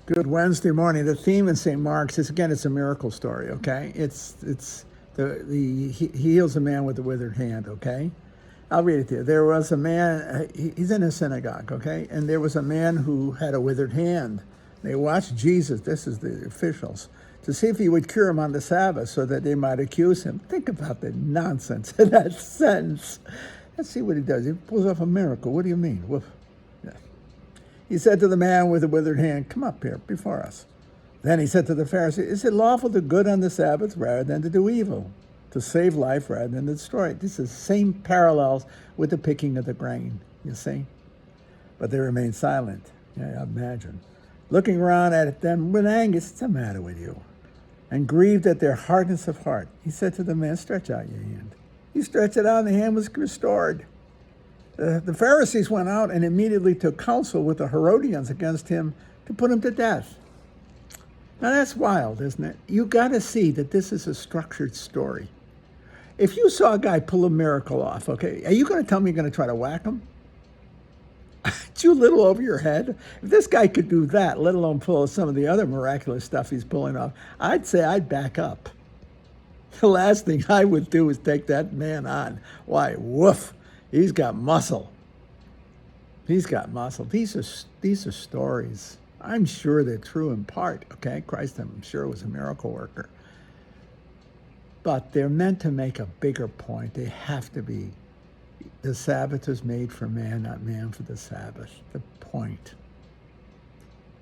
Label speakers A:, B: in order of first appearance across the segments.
A: Good Wednesday morning. The theme in St. Mark's is, again, it's a miracle story. Okay, he heals a man with a withered hand. Okay, I'll read it to you. There was a man. He's in a synagogue. Okay, and there was a man who had a withered hand. They watched Jesus. This is the officials, to see if he would cure him on the Sabbath, so that they might accuse him. Think about the nonsense in that sentence. Let's see what he does. He pulls off a miracle. What do you mean? Woof. Yeah. He said to the man with the withered hand, "Come up here before us." Then he said to the Pharisee, "Is it lawful to do good on the Sabbath rather than to do evil? To save life rather than to destroy it?" This is the same parallels with the picking of the grain, you see? But they remained silent. Yeah, imagine. Looking around at them with anger, "What's the matter with you?" And grieved at their hardness of heart, he said to the man, "Stretch out your hand." He stretched it out and the hand was restored. The Pharisees went out and immediately took counsel with the Herodians against him to put him to death. Now that's wild, isn't it? You got to see that this is a structured story. If you saw a guy pull a miracle off, okay, are you going to tell me you're going to try to whack him? It's you a little over your head. If this guy could do that, let alone pull some of the other miraculous stuff he's pulling off, I'd say I'd back up. The last thing I would do is take that man on. Why, woof. He's got muscle. He's got muscle. These are stories. I'm sure they're true in part, okay? Christ, I'm sure, was a miracle worker. But they're meant to make a bigger point. They have to be. The Sabbath was made for man, not man for the Sabbath. The point.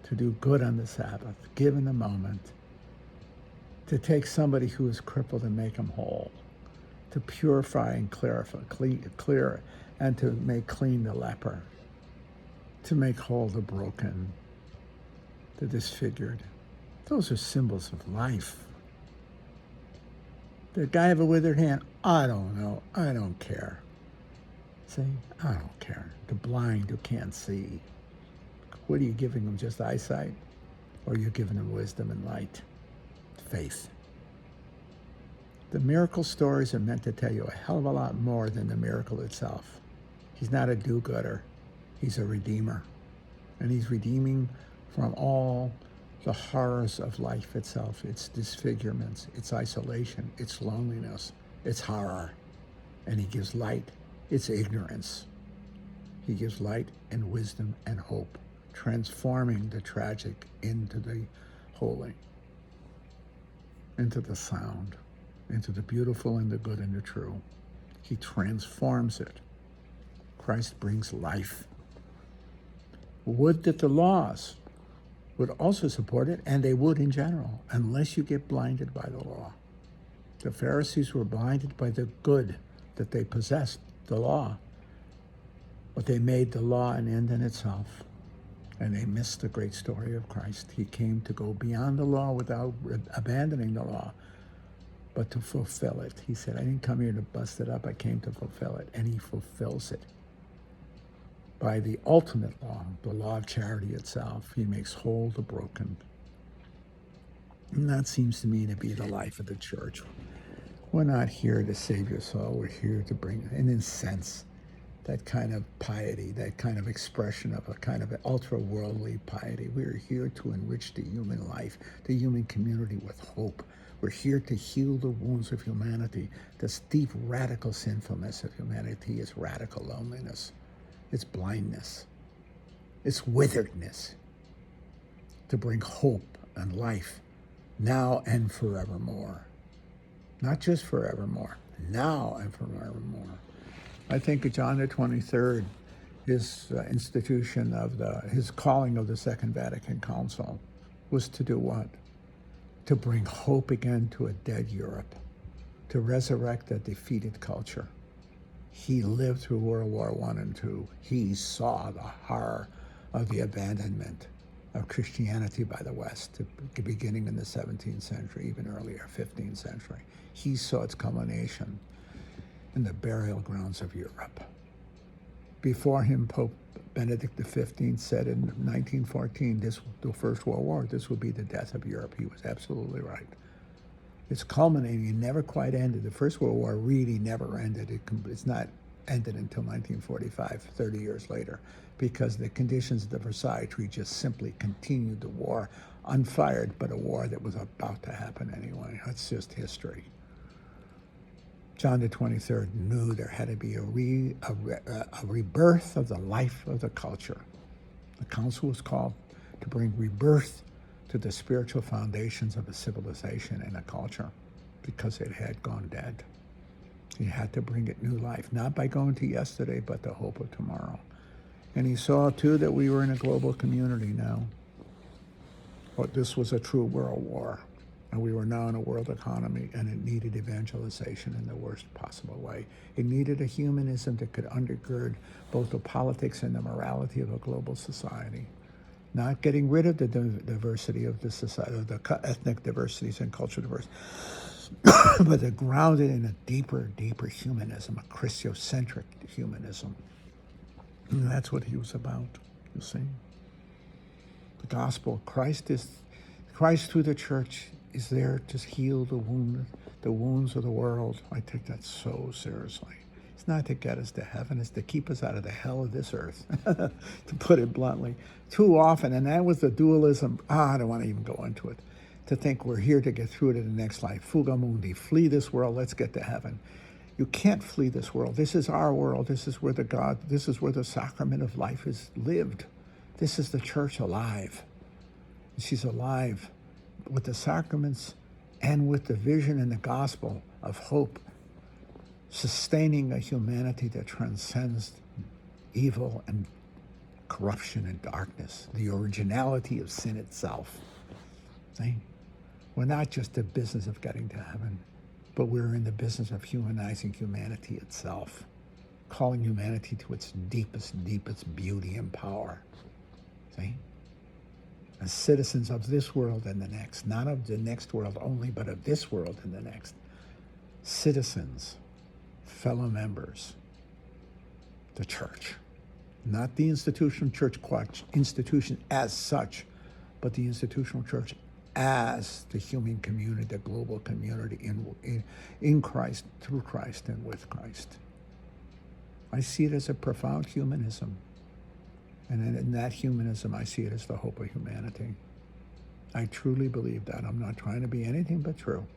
A: To do good on the Sabbath, given the moment. To take somebody who is crippled and make him whole. To purify and clarify, clear, and to make clean the leper, to make whole the broken, the disfigured. Those are symbols of life. The guy have a withered hand? I don't know. I don't care. See? I don't care. The blind who can't see. What are you giving them? Just eyesight? Or are you giving them wisdom and light? Faith. The miracle stories are meant to tell you a hell of a lot more than the miracle itself. He's not a do-gooder. He's a redeemer. And he's redeeming from all the horrors of life itself, its disfigurements, its isolation, its loneliness, its horror. And he gives light, its ignorance. He gives light and wisdom and hope, transforming the tragic into the holy, into the sound, into the beautiful and the good and the true. He transforms it. Christ brings life. Would that the laws would also support it, and they would in general, unless you get blinded by the law. The Pharisees were blinded by the good that they possessed, the law. But they made the law an end in itself, and they missed the great story of Christ. He came to go beyond the law without abandoning the law, but to fulfill it. He said, "I didn't come here to bust it up, I came to fulfill it." And he fulfills it. By the ultimate law, the law of charity itself, he makes whole the broken. And that seems to me to be the life of the church. We're not here to save your soul, we're here to bring, and in a sense, that kind of piety, that kind of expression of a kind of ultra-worldly piety. We're here to enrich the human life, the human community with hope. We're here to heal the wounds of humanity. This deep, radical sinfulness of humanity is radical loneliness. It's blindness. It's witheredness. To bring hope and life now and forevermore. Not just forevermore, now and forevermore. I think John the 23rd, his institution of his calling of the Second Vatican Council was to do what? To bring hope again to a dead Europe, to resurrect a defeated culture. He lived through World War I and II. He saw the horror of the abandonment of Christianity by the West, beginning in the 17th century, even earlier, 15th century. He saw its culmination in the burial grounds of Europe. Before him, Pope Benedict XV said in 1914, the First World War, this will be the death of Europe. He was absolutely right. It's culminating. It never quite ended. The First World War really never ended. It's not ended until 1945, 30 years later, because the conditions of the Versailles Treaty just simply continued the war, unfired, but a war that was about to happen anyway. That's just history. John the 23rd knew there had to be a rebirth of the life of the culture. The council was called to bring rebirth to the spiritual foundations of a civilization and a culture, because it had gone dead. He had to bring it new life, not by going to yesterday, but the hope of tomorrow. And he saw, too, that we were in a global community now. But this was a true world war. And we were now in a world economy, and it needed evangelization in the worst possible way. It needed a humanism that could undergird both the politics and the morality of a global society. Not getting rid of the diversity of the society, the ethnic diversities and cultural diversity, but to ground it in a deeper humanism, a Christocentric humanism. And that's what he was about, you see. The gospel, Christ through the church is there to heal the wounds of the world. I take that so seriously. It's not to get us to heaven, it's to keep us out of the hell of this earth, to put it bluntly. Too often, and that was the dualism, I don't want to even go into it, to think we're here to get through to the next life. Fuga mundi, flee this world, let's get to heaven. You can't flee this world. This is our world. This is where the sacrament of life is lived. This is the church alive. She's alive with the sacraments and with the vision and the gospel of hope, sustaining a humanity that transcends evil and corruption and darkness, the originality of sin itself. See? We're not just the business of getting to heaven, but we're in the business of humanizing humanity itself, calling humanity to its deepest beauty and power. See? As citizens of this world and the next, not of the next world only, but of this world and the next. Citizens, fellow members, the church. Not the institutional church institution as such, but the institutional church as the human community, the global community in Christ, through Christ, and with Christ. I see it as a profound humanism. And in that humanism, I see it as the hope of humanity. I truly believe that. I'm not trying to be anything but true.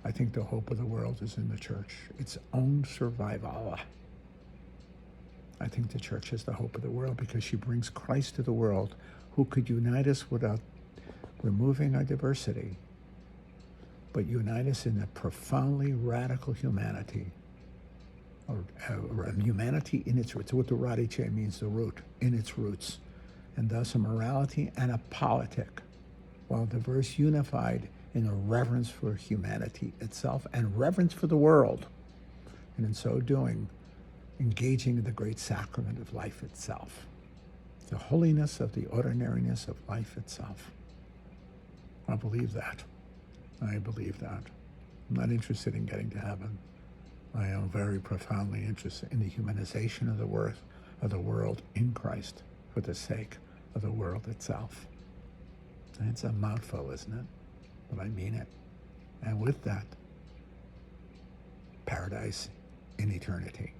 A: I think the hope of the world is in the church, its own survival. I think the church is the hope of the world because she brings Christ to the world, who could unite us without removing our diversity, but unite us in a profoundly radical humanity, or humanity in its roots. What the radice means, the root, in its roots, and thus a morality and a politic, while diverse, unified in a reverence for humanity itself and reverence for the world, and in so doing, engaging in the great sacrament of life itself, the holiness of the ordinariness of life itself. I believe that. I believe that. I'm not interested in getting to heaven. I am very profoundly interested in the humanization of the world in Christ for the sake of the world itself. And it's a mouthful, isn't it? But I mean it. And with that, paradise in eternity.